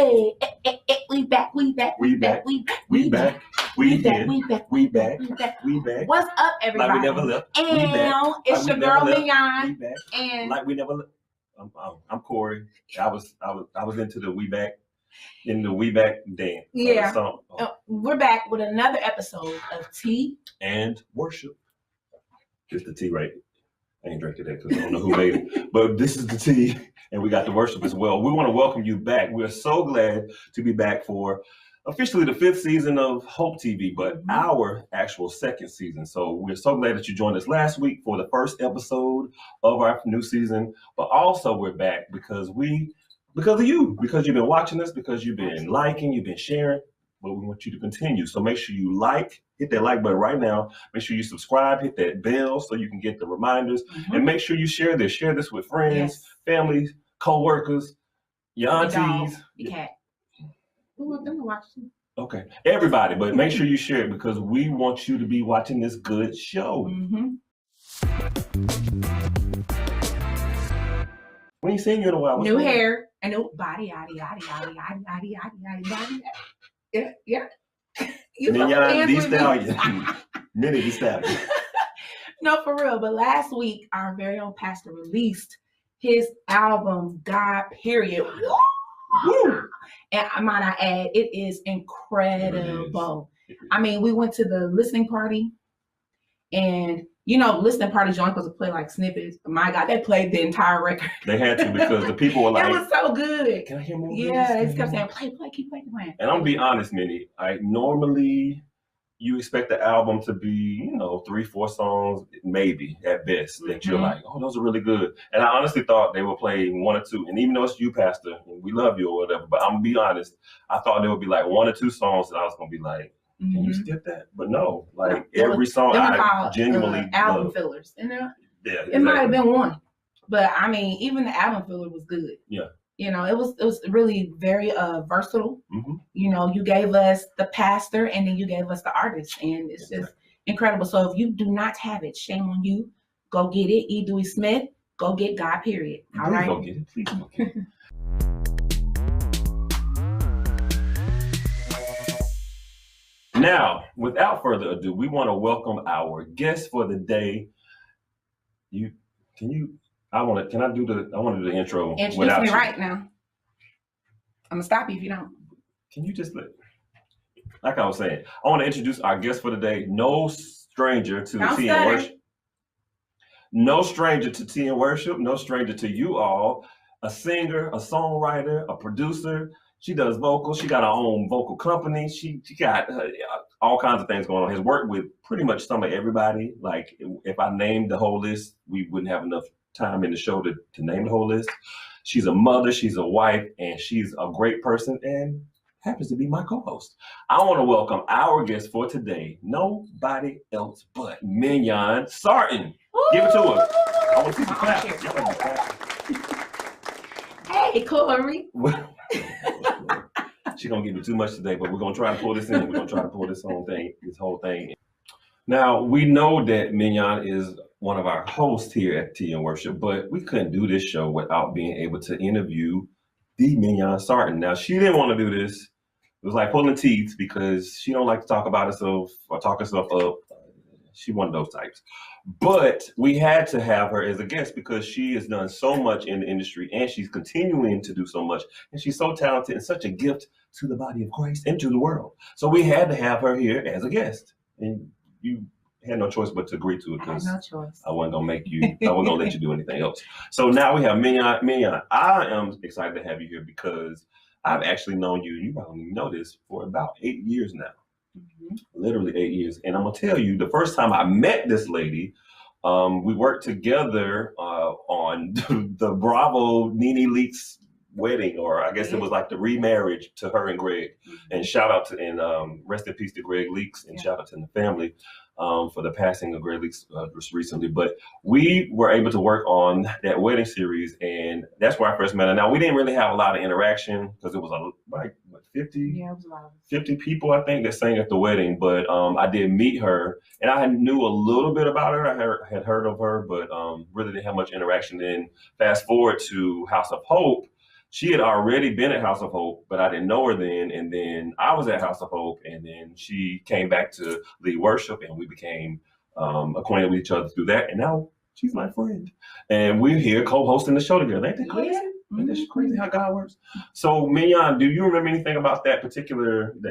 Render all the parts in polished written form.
Hey, we back. We back. We back. We back. What's up, everybody? Like we never left. And it's your girl Mion. And like we never left. I'm Corey. I was into the We Back dance. Yeah. We're back with another episode of Tea and Worship. It's the tea, right? I ain't drinking that because I don't know who made it. But this is the tea, and we got the worship as well. We want to welcome you back. We're so glad to be back for officially the 5th season of Hope TV, but our actual 2nd season. So we're so glad that you joined us last week for the first episode of our new season. But also we're back because of you, because you've been watching us, because you've been liking, you've been sharing. But we want you to continue. So make sure you hit that like button right now. Make sure you subscribe, hit that bell so you can get the reminders. And make sure you share this. Share this with friends, families, co-workers, your aunties. Your cat. Who want them to watch you? Okay. Everybody. But make sure you share it because we want you to be watching this good show. We ain't seen you in a while. New hair, a new body, body. Yeah. Mion the Stallion. Minnie the Stallion. No, for real. But last week, our very own pastor released his album, God, period. Woo! And might I add, it is incredible. I mean, we went to the listening party, and listening parties, you're only supposed to play like snippets. But my God, they played the entire record. They had to because the people were like, it was so good. Can I hear more? Yeah, they just kept saying, play, keep playing. And I'm gonna be honest, Minnie. Normally you expect the album to be, 3-4 songs, maybe at best, that you're like, oh, those are really good. And I honestly thought they would play 1 or 2. And even though it's you, Pastor, and we love you or whatever, but I'm gonna be honest, I thought there would be like 1 or 2 songs that I was gonna be like, can you skip that? But no, every song I genuinely album love. Fillers. Yeah, exactly. It might have been 1, but I mean, even the album filler was good. Yeah. It was really very versatile. You gave us the pastor and then you gave us the artist, and it's just incredible. So if you do not have it, shame on you. Go get it. E. Dewey Smith. Go get God, period. All right. Go get it. Please go get it. Now, without further ado, we want to welcome our guest for the day. I want to do the intro. Introduce me right now. I'm gonna stop you if you don't. Can you just like I was saying, I want to introduce our guest for the day. No stranger to Tea and Worship. No stranger to Tea and Worship. No stranger to you all. A singer, a songwriter, a producer. She does vocals. She got her own vocal company. She got all kinds of things going on. Has worked with pretty much some of everybody. Like if I named the whole list, we wouldn't have enough time in the show to name the whole list. She's a mother, she's a wife, and she's a great person and happens to be my co-host. I want to welcome our guest for today, nobody else but Mion Sarton. Give it to her. I want to see the clap. Hey, Corey. She's going to give me too much today, but we're going to try to pull this in. We're going to try to pull this whole thing. Now, we know that Mion is one of our hosts here at Tea and Worship, but we couldn't do this show without being able to interview the Mion Sarton. Now, she didn't want to do this. It was like pulling teeth because she don't like to talk about herself or talk herself up. She's one of those types. But we had to have her as a guest because she has done so much in the industry and she's continuing to do so much. And she's so talented and such a gift to the body of Christ and to the world. So we had to have her here as a guest. And you had no choice but to agree to it because no choice. I wasn't gonna let you do anything else. So now we have Mion. I am excited to have you here because I've actually known you probably know this, for about 8 years now. Literally 8 years. And I'm gonna tell you, the first time I met this lady, we worked together on the Bravo Nene Leakes wedding, or I guess it was like the remarriage to her and Greg. And shout out to rest in peace to Greg Leakes, and shout out to the family for the passing of Greg Leakes just recently. But we were able to work on that wedding series, and that's where I first met her. Now we didn't really have a lot of interaction because it was like 50, it was a lot. 50 people I think that sang at the wedding. But I did meet her, and I knew a little bit about her. I had heard of her, but really didn't have much interaction. Then fast forward to House of Hope. she had already been at House of Hope, but I didn't know her then. And then I was at House of Hope, and then she came back to lead worship, and we became acquainted with each other through that. And now she's my friend, and we're here co-hosting the show together. Ain't that crazy? Yeah. Ain't that crazy how God works? So, Mion, do you remember anything about that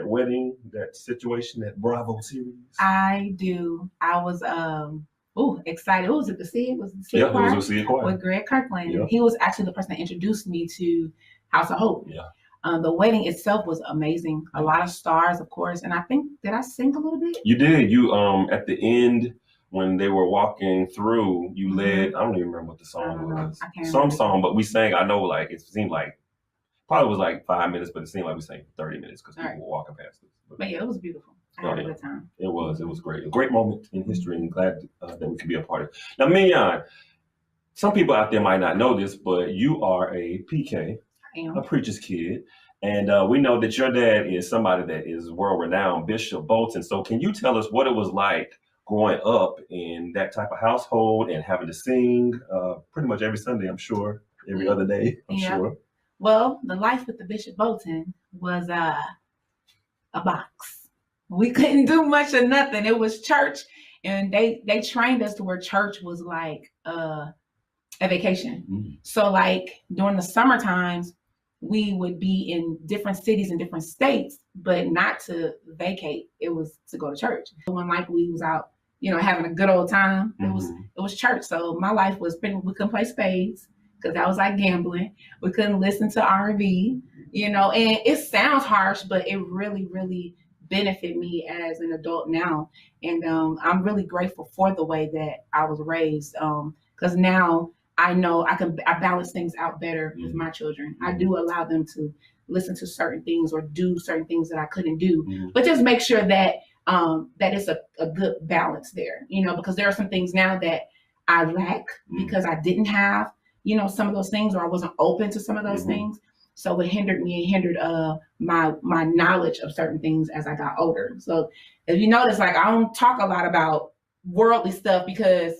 wedding, that situation, that Bravo series? I do. I was excited. Who was it? The Seed? Was it the Seed Yeah, Choir? it was a Seed Choir. With Greg Kirkland. Yeah. He was actually the person that introduced me to House of Hope. Yeah. The wedding itself was amazing. A lot of stars, of course. And I think, did I sing a little bit? You did. You at the end when they were walking through, you led. I don't even remember what the song was. Some song, but we sang. I know, like it seemed like probably was like 5 minutes, but it seemed like we sang for 30 minutes because people were walking past us. But yeah, it was beautiful. I had a good time. It was great. A great moment in history, and glad that we could be a part of it. Now, Mion, some people out there might not know this, but you are a PK, a preacher's kid. And we know that your dad is somebody that is world-renowned, Bishop Bolton. So can you tell us what it was like growing up in that type of household and having to sing pretty much every Sunday, I'm sure, every other day, I'm sure? Well, the life with the Bishop Bolton was a box. We couldn't do much of nothing. It was church, and they trained us to where church was like a vacation. Mm-hmm. So like during the summer times, we would be in different cities and different states, but not to vacate. It was to go to church. When like we was out, having a good old time, it was church. So my life was we couldn't play spades because that was like gambling. We couldn't listen to R&B, and it sounds harsh, but it really, really benefited me as an adult now. And I'm really grateful for the way that I was raised because now I know I balance things out better with my children. I do allow them to listen to certain things or do certain things that I couldn't do, but just make sure that that it's a good balance there, because there are some things now that I lack because I didn't have, some of those things, or I wasn't open to some of those things. So it hindered me. It hindered my knowledge of certain things as I got older. So if you notice, like I don't talk a lot about worldly stuff because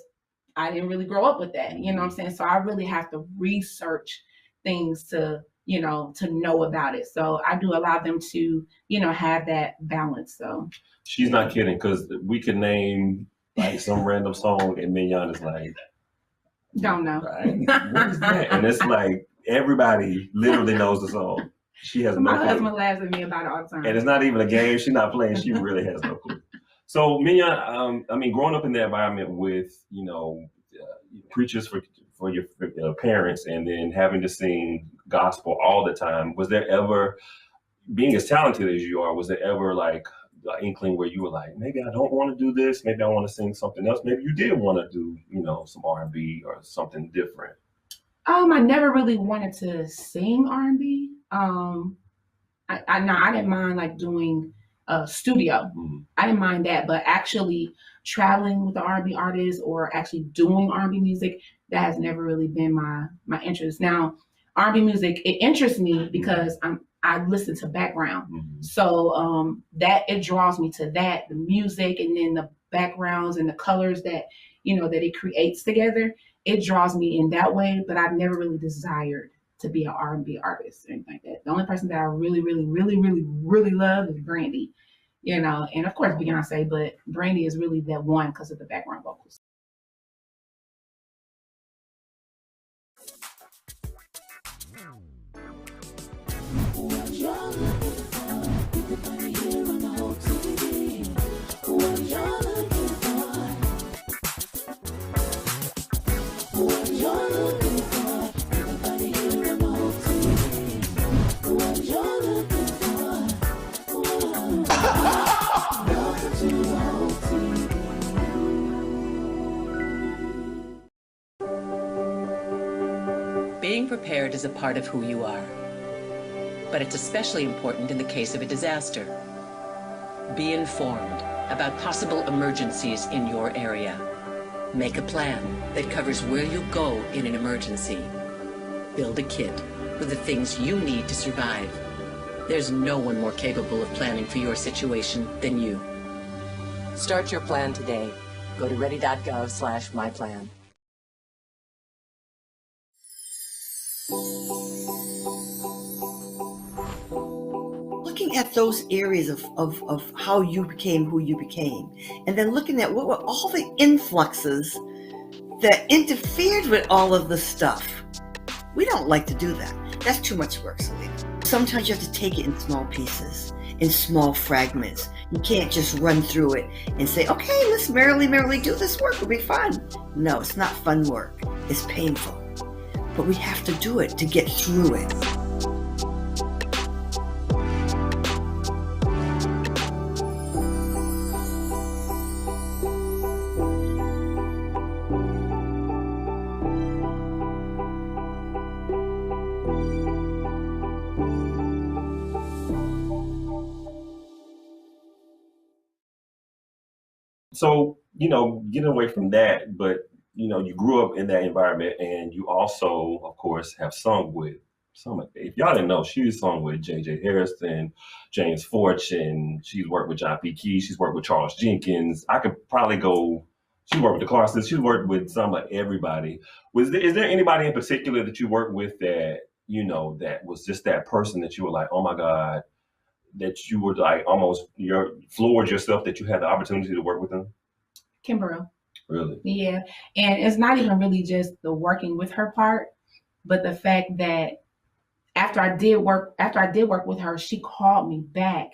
I didn't really grow up with that. You know what I'm saying? So I really have to research things to know about it. So I do allow them to, have that balance. So she's not kidding, because we could name like some random song and Mion is like, don't know. Right? What is that? And it's like everybody literally knows the song. She has My no husband clue. laughs at me about it all the time. And it's not even a game. She's not playing. She really has no clue. So Mion, growing up in that environment with, preachers for your parents, and then having to sing gospel all the time, was there ever, being as talented as you are, was there ever like an inkling where you were like, maybe I don't want to do this, maybe I want to sing something else, maybe you did want to do, some R&B or something different? I never really wanted to sing R&B. I didn't mind like doing studio. I didn't mind that, but actually traveling with the R&B artists or actually doing R&B music, that has never really been my interest. Now, R&B music, it interests me because I listen to background. So that it draws me to that, the music, and then the backgrounds and the colors that, that it creates together. It draws me in that way, but I've never really desired to be an R&B artist or anything like that. The only person that I really, really, really, really, really love is Brandy, and of course Beyonce, but Brandy is really that one because of the background vocals. Being prepared is a part of who you are, but it's especially important in the case of a disaster. Be informed about possible emergencies in your area. Make a plan that covers where you go in an emergency. Build a kit with the things you need to survive. There's no one more capable of planning for your situation than you. Start your plan today. Go to ready.gov/myplan. Looking at those areas of how you became who you became, and then looking at what were all the influxes that interfered with all of the stuff. We don't like to do that. That's too much work, Selena. Sometimes you have to take it in small pieces, in small fragments. You can't just run through it and say, okay, let's merrily do this work. It'll be fun. No, it's not fun work. It's painful. But we have to do it to get through it. So, getting away from that, but, you grew up in that environment, and you also, of course, have sung with some, if y'all didn't know, she's sung with J.J. Harrison, James Fortune, she's worked with John P. Key, she's worked with Charles Jenkins. I could probably go, she worked with the Clarsons, she's worked with some of everybody. Is there anybody in particular that you worked with that, that was just that person that you were like, oh my God, that you were like almost floored yourself that you had the opportunity to work with them? Kimberley. Really? Yeah. And it's not even really just the working with her part, but the fact that after I did work with her, she called me back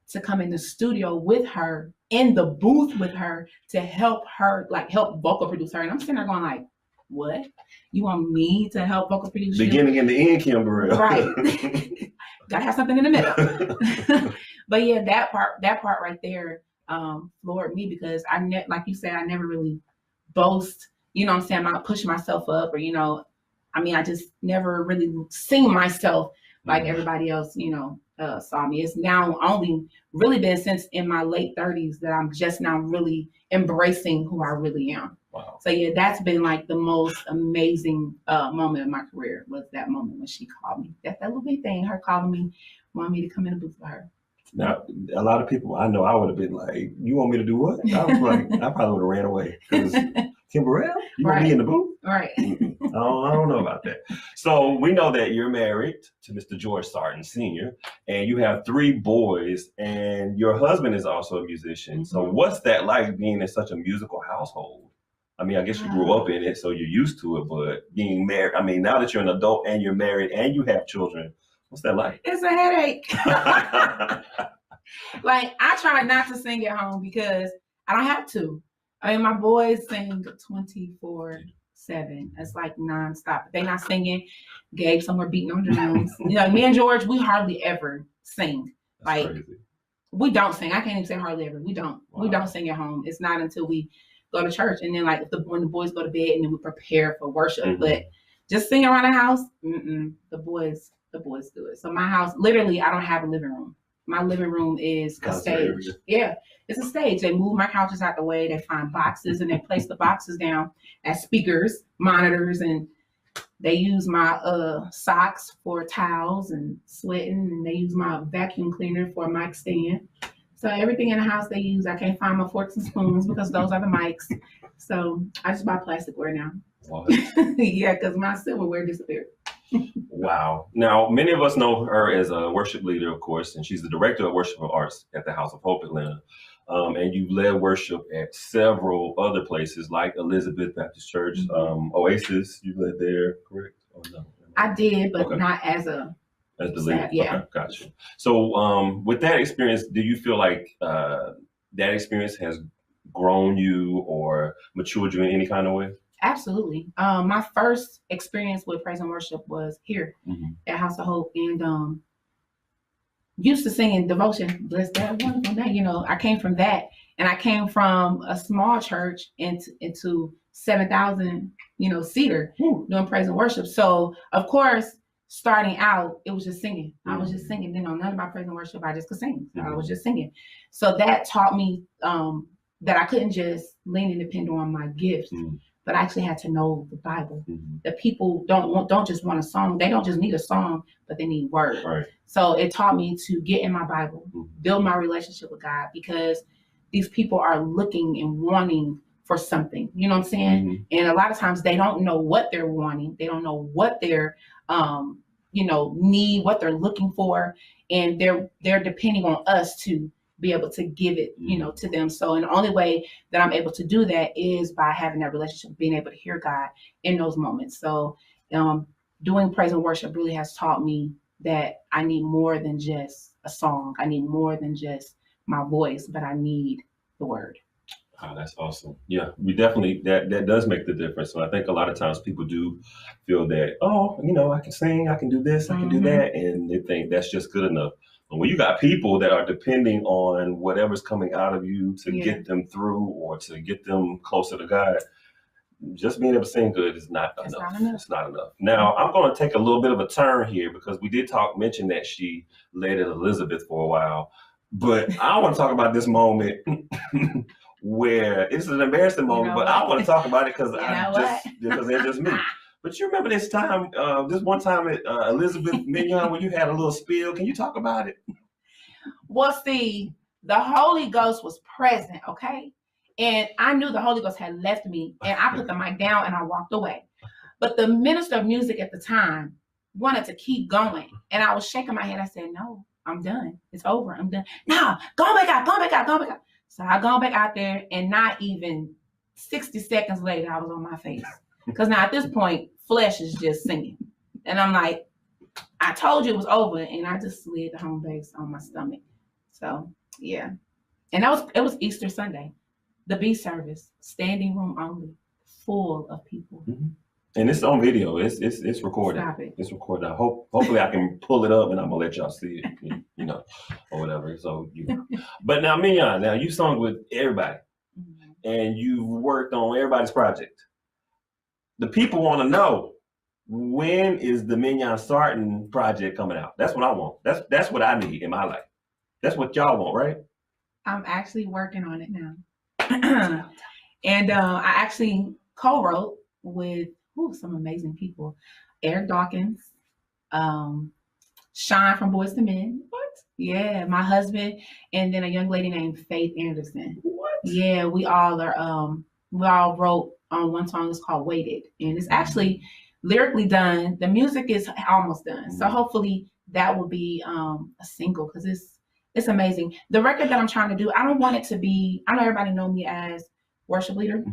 to come in the studio with her, in the booth with her, to help her, help vocal produce her. And I'm sitting there going like, what? You want me to help vocal produce you? Beginning and the end, Kimberley. Right. Gotta have something in the middle. But yeah, that part right there floored me, because like you said, I never really boast, I'm not pushing myself up, or, I just never really seen myself like everybody else, saw me. It's now only really been since in my late 30s that I'm just now really embracing who I really am. Wow. So yeah, that's been like the most amazing moment of my career, was that moment when she called me. That little big thing, her calling me, wanted me to come in the booth with her. Now, a lot of people I know, I would have been like, you want me to do what? I was like, I probably would have ran away, because Kimberley, you want me in the booth? Right. I don't know about that. So we know that you're married to Mr. George Sarton Sr., and you have 3 boys, and your husband is also a musician. Mm-hmm. So what's that like, being in such a musical household? I guess you grew up in it, so you're used to it, but being married, now that you're an adult and you're married and you have children, what's that like? It's a headache. I try not to sing at home because I don't have to. My boys sing 24/7. It's like nonstop. They not singing. Gabe somewhere beating on drums. Me and George, we hardly ever sing. That's crazy. We don't sing. I can't even say hardly ever. We don't. Wow. We don't sing at home. It's not until we go to church, and then when the boys go to bed, and then we prepare for worship. Mm-hmm. But just sing around the house, the boys do it. So my house, literally, I don't have a living room. My living room is a stage. Yeah, it's a stage. They move my couches out the way. They find boxes, and they place the boxes down as speakers, monitors, and they use my socks for towels and sweating, and they use my vacuum cleaner for a mic stand. So everything in the house they use. I can't find my forks and spoons because those are the mics. So I just buy plasticware now. What? Yeah, because my silverware disappeared. Wow. Now, many of us know her as a worship leader, of course, and she's the director of worship and arts at the House of Hope Atlanta. And you've led worship at several other places like Elizabeth Baptist Church, Oasis. You led there, correct? Or no? I did, but not as the leader. Yeah. Okay, gotcha. So with that experience, do you feel like that experience has grown you or matured you in any kind of way? Absolutely. My first experience with praise and worship was here at House of Hope, and used to singing devotion, bless that wonderful name. I came from that, and I came from a small church into 7,000, seater doing praise and worship. So of course, starting out, it was just singing. I was just singing. Nothing about praise and worship. I just could sing. I was just singing. So that taught me that I couldn't just lean and depend on my gifts. But I actually had to know the Bible. That people don't just want a song. They don't just need a song, but they need word. Right. So it taught me to get in my Bible, build my relationship with God, because these people are looking and wanting for something. You know what I'm saying? And a lot of times they don't know what they're wanting. They don't know what they're, need, what they're looking for. And they're depending on us to be able to give it, to them. So, and the only way that I'm able to do that is by having that relationship, being able to hear God in those moments. So, doing praise and worship really has taught me that I need more than just a song. I need more than just my voice, but I need the word. Oh, that's awesome. Yeah, we definitely, that does make the difference. So I think a lot of times people do feel that, I can sing, I can do this, I can do that. And they think that's just good enough. But when you got people that are depending on whatever's coming out of you to get them through or to get them closer to God, just being able to sing good is not enough. It's not enough. Now, I'm going to take a little bit of a turn here because we did mention that she led at Elizabeth for a while. But I want to talk about this moment where it's an embarrassing moment, but I want to talk about it because it's just me. But you remember this one time at Elizabeth Mion when you had a little spill? Can you talk about it? Well, see, the Holy Ghost was present, okay? And I knew the Holy Ghost had left me, and I put the mic down and I walked away. But the minister of music at the time wanted to keep going, and I was shaking my head. I said, "No, I'm done. It's over. I'm done. No, go back out. So I gone back out there, and not even 60 seconds later, I was on my face. Because now at this point, flesh is just singing. And I'm like, I told you it was over, and I just slid the home base on my stomach. So, yeah. And it was Easter Sunday. The B service, standing room only, full of people. And it's on video. It's recorded. Stop it. It's recorded. Hopefully I can pull it up and I'm gonna let y'all see it, or whatever. So But now, Mion, you sung with everybody, and you've worked on everybody's project. The people want to know, when is the Mion Sarton project coming out? That's what I want. That's what I need in my life. That's what y'all want, right? I'm actually working on it now. And I actually co-wrote with some amazing people. Eric Dawkins, Sean from Boys to Men. What? Yeah, my husband, and then a young lady named Faith Anderson. What? Yeah, we all wrote on one song. It's called Waited, and it's actually lyrically done. The music is almost done. So hopefully that will be a single, because it's amazing. The record that I'm trying to do, I don't want it to be, I know everybody know me as worship leader.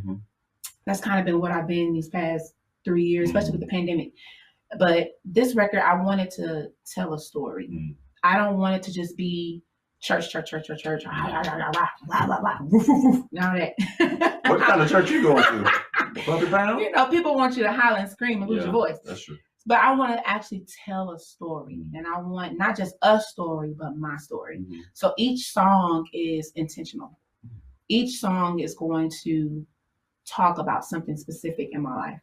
That's kind of been what I've been these past 3 years, especially with the pandemic. But this record, I wanted to tell a story. I don't want it to just be church. Now that. What kind of church you going to? Bumpy Pound? People want you to holler and scream and lose your voice. That's true. But I want to actually tell a story, and I want not just a story, but my story. So each song is intentional. Each song is going to talk about something specific in my life.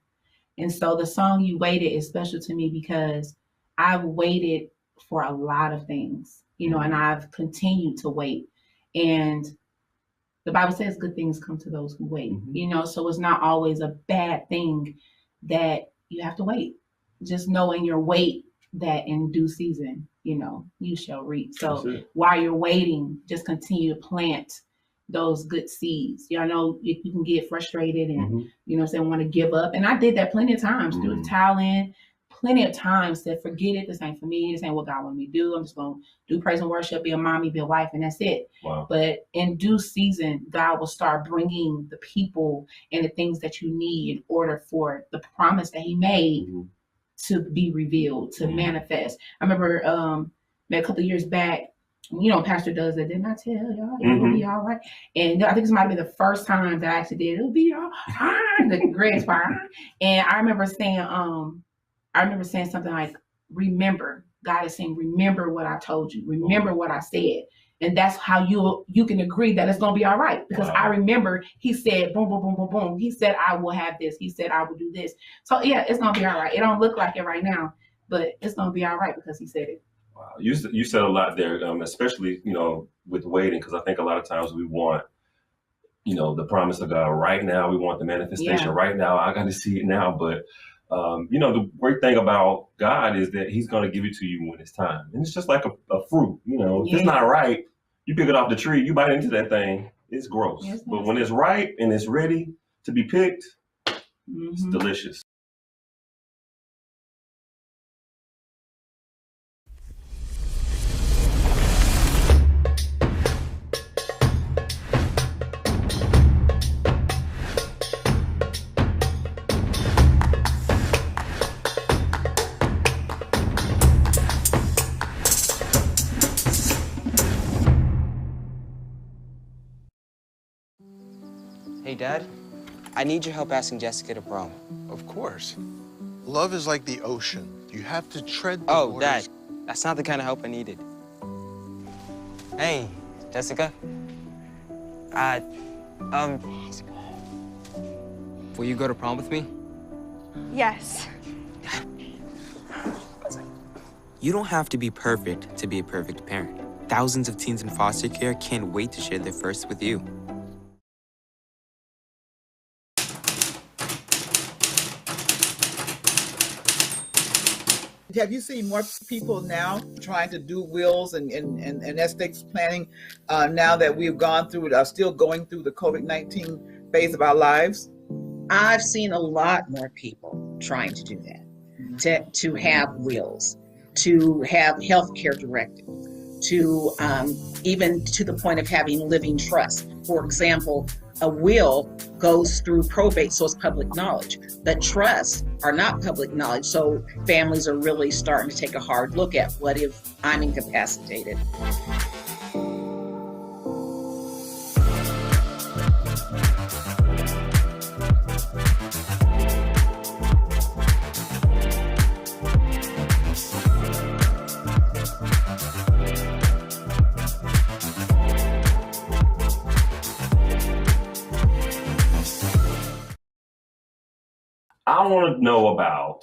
And so the song You Waited is special to me because I've waited for a lot of things, and I've continued to wait. And the Bible says good things come to those who wait, so it's not always a bad thing that you have to wait. Just know in your wait that in due season, you shall reap. So while you're waiting, just continue to plant those good seeds. I know you can get frustrated and, want to give up. And I did that plenty of times, threw the towel in, plenty of times, said, forget it. This ain't for me. This ain't what God wants me to do. I'm just going to do praise and worship, be a mommy, be a wife, and that's it. Wow. But in due season, God will start bringing the people and the things that you need in order for the promise that he made to be revealed, to manifest. I remember a couple of years back, Pastor does that. Didn't I tell y'all it will be all right? And I think this might be the first time that I actually did. It'll be all right. The greatest part. And I remember saying something like, remember. God is saying, remember what I told you. Remember what I said. And that's how you can agree that it's going to be all right. Because I remember he said, boom, boom, boom, boom, boom. He said, I will have this. He said, I will do this. So yeah, it's going to be all right. It don't look like it right now, but it's going to be all right because he said it. Wow. You said a lot there, especially, with waiting, because I think a lot of times we want, the promise of God right now. We want the manifestation right now. I got to see it now. But, the great thing about God is that he's going to give it to you when it's time. And it's just like a fruit, if it's not right, you pick it off the tree, you bite into that thing, It's gross. It's but when it's ripe and it's ready to be picked, it's delicious. Hey, Dad. I need your help asking Jessica to prom. Of course. Love is like the ocean. You have to tread the Oh, waters. Dad, that's not the kind of help I needed. Hey, Jessica. Will you go to prom with me? Yes. You don't have to be perfect to be a perfect parent. Thousands of teens in foster care can't wait to share their first with you. Have you seen more people now trying to do wills and estates planning now that we've gone through, are still going through the COVID-19 phase of our lives? I've seen a lot more people trying to do that, to have wills, to have healthcare directives, to even to the point of having living trust. For example, a will goes through probate, so it's public knowledge. The trusts are not public knowledge, so families are really starting to take a hard look at what if I'm incapacitated. I want to know about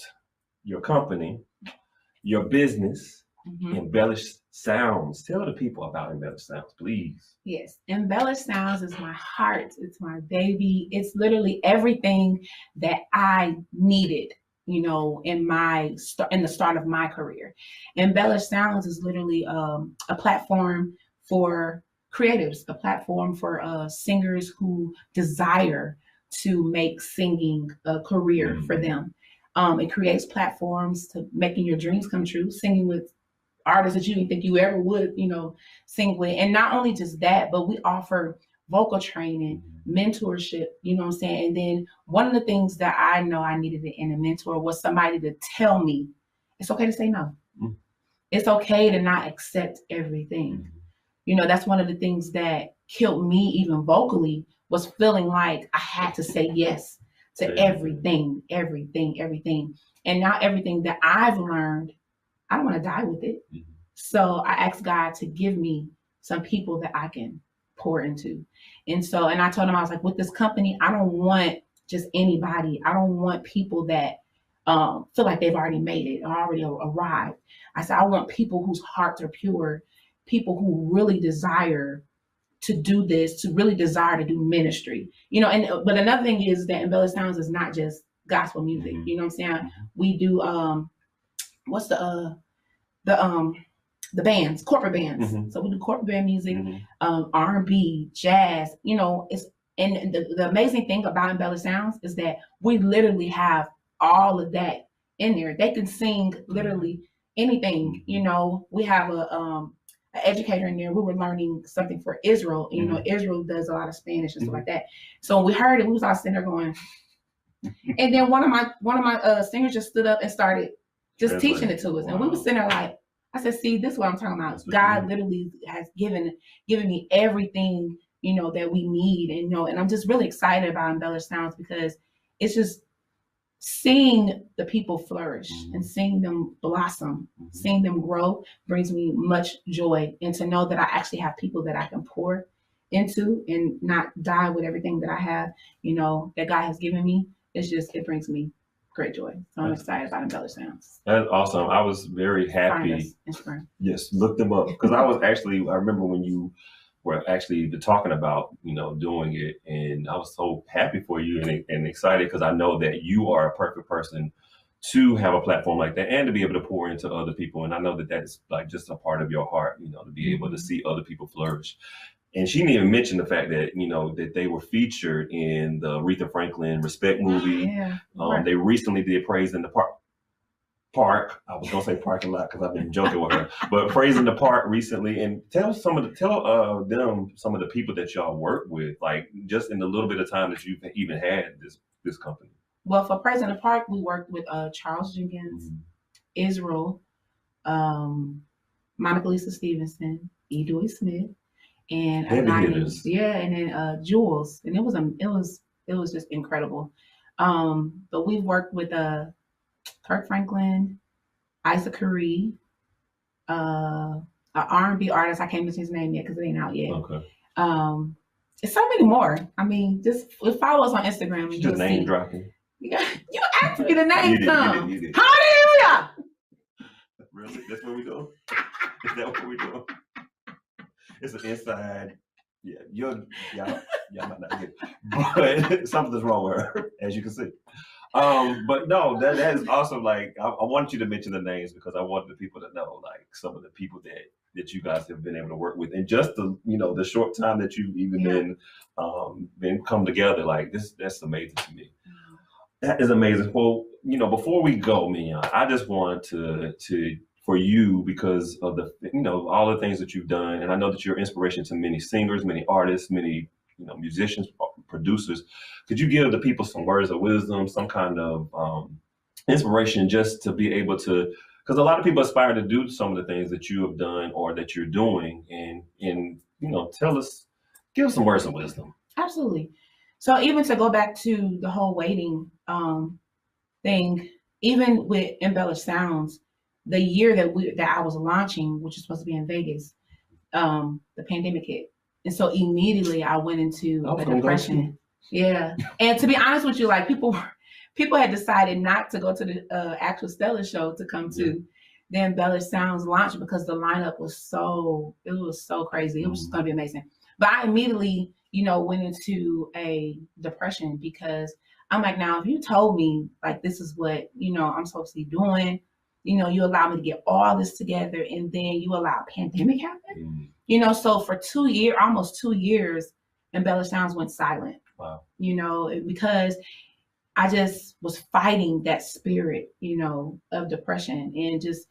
your company, your business, Embellished Sounds. Tell the people about Embellished Sounds, please. Yes, Embellished Sounds is my heart. It's my baby. It's literally everything that I needed, in the start of my career. Embellished Sounds is literally a platform for creatives, a platform for singers who desire to make singing a career for them. It creates platforms to making your dreams come true, singing with artists that you didn't think you ever would, sing with. And not only just that, but we offer vocal training, mentorship, you know what I'm saying? And then one of the things that I know I needed in a mentor was somebody to tell me it's okay to say no. It's okay to not accept everything. That's one of the things that killed me even vocally, was feeling like I had to say yes to everything. And now everything that I've learned, I don't want to die with it. So I asked God to give me some people that I can pour into. And I told him, I was like, with this company, I don't want just anybody. I don't want people that feel like they've already made it or already arrived. I said, I want people whose hearts are pure, people who really desire to do this, to really desire to do ministry, but another thing is that Embellished Sounds is not just gospel music. You know what I'm saying? We do what's the bands, corporate bands. So we do corporate band music, R&B, jazz, it's, and the amazing thing about Embellished Sounds is that we literally have all of that in there. They can sing literally anything. We have an educator in there. We were learning something for Israel. Israel does a lot of Spanish and stuff like that. So when we heard it, we was all sitting there going. And then one of my singers just stood up and started just teaching it to us, and we were sitting there like, I said, see, this is what I'm talking about. God literally has given me everything that we need, and I'm just really excited about Embellished Sounds because it's just seeing the people flourish and seeing them blossom, seeing them grow brings me much joy. And to know that I actually have people that I can pour into and not die with everything that I have, that God has given me, it brings me great joy. So I'm excited about Embellished Sounds. That's awesome. I was very happy. Instagram. Yes, look them up. Because I remember when you were actually talking about, doing it, and I was so happy for you and excited because I know that you are a perfect person to have a platform like that and to be able to pour into other people. And I know that that's like just a part of your heart, to be able to see other people flourish. And she didn't even mention the fact that, that they were featured in the Aretha Franklin Respect movie. Yeah. They recently did Praise in the Park. I was gonna say parking lot because I've been joking with her, but Praise in the Park recently. And tell them some of the people that y'all work with, like just in the little bit of time that you've even had this company. Well, for Praise in the Park, we worked with Charles Jenkins, Israel, Monica Lisa Stevenson, E. Dewey Smith, and Heavy hitters. and then Jules, and it was just incredible. But we've worked with Kirk Franklin, Isaac Curry, an R&B artist. I can't mention his name yet because it ain't out yet. Okay. There's so many more. I mean, just follow us on Instagram. And just name dropping. You asked me the name. You did. Hallelujah! Really? That's what we do? Is that what we do? It's an inside. Yeah, y'all might not get it. But something's wrong with her, as you can see. But no, that is awesome. Like, I want you to mention the names because I want the people to know, like, some of the people that you guys have been able to work with, and just the short time that you've even been come together. Like that's amazing to me. That is amazing. Well, before we go, Mion, I just want to for you, because of the all the things that you've done, and I know that you're inspiration to many singers, many artists, many musicians, producers. Could you give the people some words of wisdom, some kind of inspiration, just to be able to, because a lot of people aspire to do some of the things that you have done or that you're doing, and give us some words of wisdom. Absolutely. So even to go back to the whole waiting thing, even with Embellished Sounds, the year that I was launching, which was supposed to be in Vegas, the pandemic hit. And so immediately I went into a depression. Yeah. And to be honest with you, like people had decided not to go to the actual Stella show to come to the Embellished Sounds launch because the lineup was so crazy. It was just going to be amazing. But I immediately, went into a depression because I'm like, now, if you told me like this is what, I'm supposed to be doing, you allow me to get all this together, and then you allow a pandemic happen. So for almost 2 years, Embellished Sounds went silent. Wow. Because I just was fighting that spirit, of depression, and just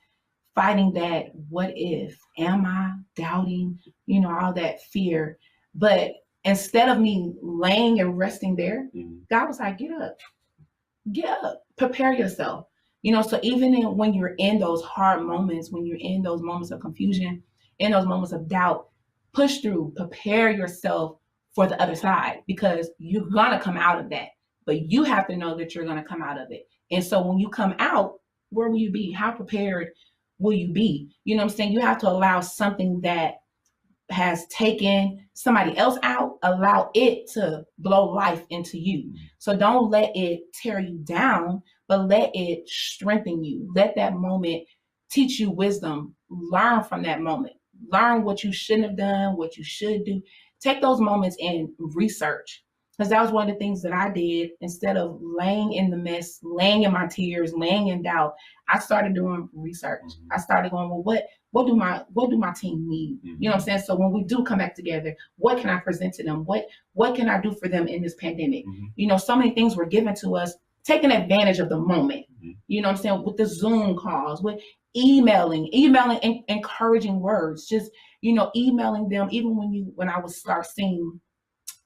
fighting that what if, am I doubting, all that fear. But instead of me laying and resting there, God was like, get up, prepare yourself. So even when you're in those hard moments, when you're in those moments of confusion, in those moments of doubt, push through, prepare yourself for the other side, because you're going to come out of that. But you have to know that you're going to come out of it. And so when you come out, where will you be? How prepared will you be? You know what I'm saying? You have to allow something that has taken somebody else out, allow it to blow life into you. So don't let it tear you down, but let it strengthen you. Let that moment teach you wisdom. Learn from that moment. Learn what you shouldn't have done, what you should do. Take those moments and research. Because that was one of the things that I did. Instead of laying in the mess, laying in my tears, laying in doubt, I started doing research. I started going, well, what do my team need? You know what I'm saying? So when we do come back together, what can I present to them? What can I do for them in this pandemic? So many things were given to us, taking advantage of the moment. You know what I'm saying? With the Zoom calls, with emailing encouraging words, just, emailing them, even when I would start seeing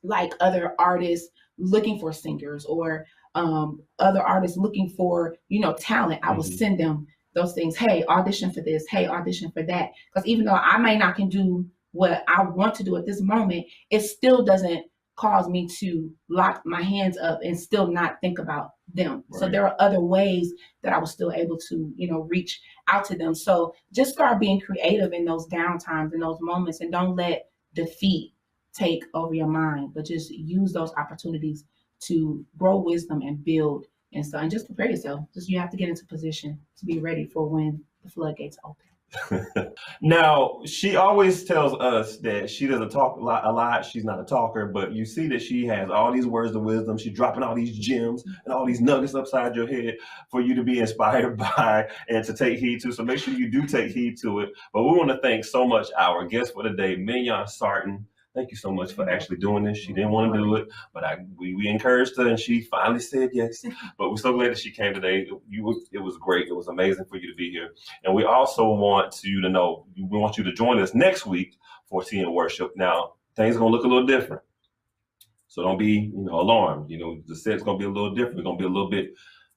like other artists looking for singers, or other artists looking for, talent, I would send them those things. Hey, audition for this. Hey, audition for that. Because even though I may not can do what I want to do at this moment, it still doesn't cause me to lock my hands up and still not think about them. Right. So there are other ways that I was still able to, reach out to them. So just start being creative in those downtimes, in those moments, and don't let defeat take over your mind, but just use those opportunities to grow wisdom and build and stuff, and just prepare yourself. Just you have to get into position to be ready for when the floodgates open. Now, she always tells us that she doesn't talk a lot. She's not a talker, but you see that she has all these words of wisdom. She's dropping all these gems and all these nuggets upside your head for you to be inspired by and to take heed to. So make sure you do take heed to it. But we want to thank so much our guest for today, Mion Sarton. Thank you so much for actually doing this. She didn't want to do it, but we encouraged her, and she finally said yes. But we're so glad that she came today. It was great. It was amazing for you to be here. And we also want you to know, we want you to join us next week for Tea and Worship. Now, things are going to look a little different. So don't be, alarmed. The set's going to be a little different. It's going to be a little bit,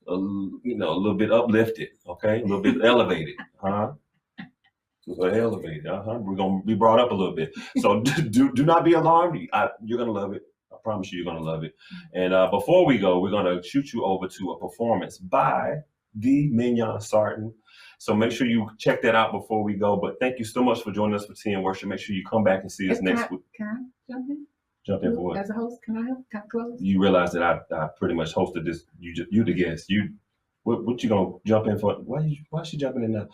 a little bit uplifted, okay? A little bit elevated, huh? Elevated, We're going to be brought up a little bit. So do not be alarmed. You're going to love it. I promise you, you're going to love it. And before we go, we're going to shoot you over to a performance by the Mion Sarton. So make sure you check that out before we go. But thank you so much for joining us for Tea and Worship. Make sure you come back and see us next week. Can I jump in? Jump in for what? As a host, can I help? Can I close? You realize that I pretty much hosted this. You the guest. What you gonna jump in for? Why is she jumping in now?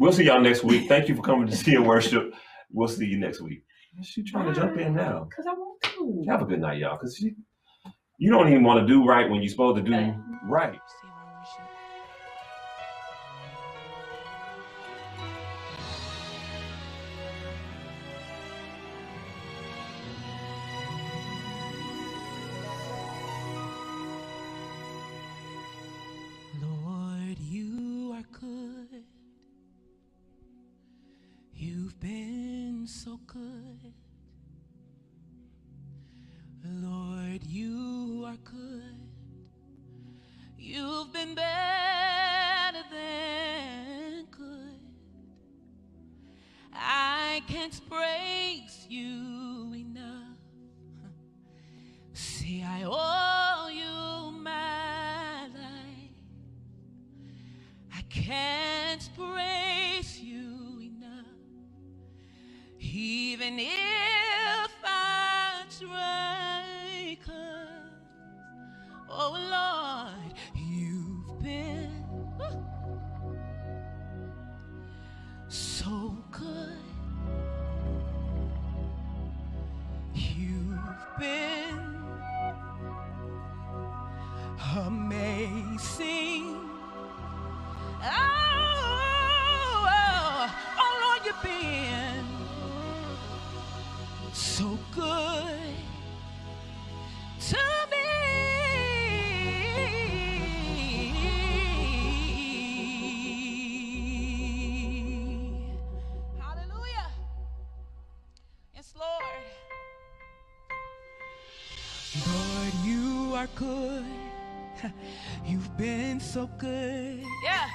We'll see y'all next week. Thank you for coming to Tea and Worship. We'll see you next week. She trying to jump in now. Because I want to. Have a good night, y'all. Because you don't even want to do right when you're supposed to do right. Lord, you are good. You've been so good. Lord, you are good. You've been better than good. I can't praise you enough. See, I owe you my life. I can't praise you enough. Even if I try, 'cause, oh Lord, you've been so good. You've been amazing. Oh Lord, you've been so good to me. Hallelujah. Yes, Lord. Lord, you are good. You've been so good. Yeah.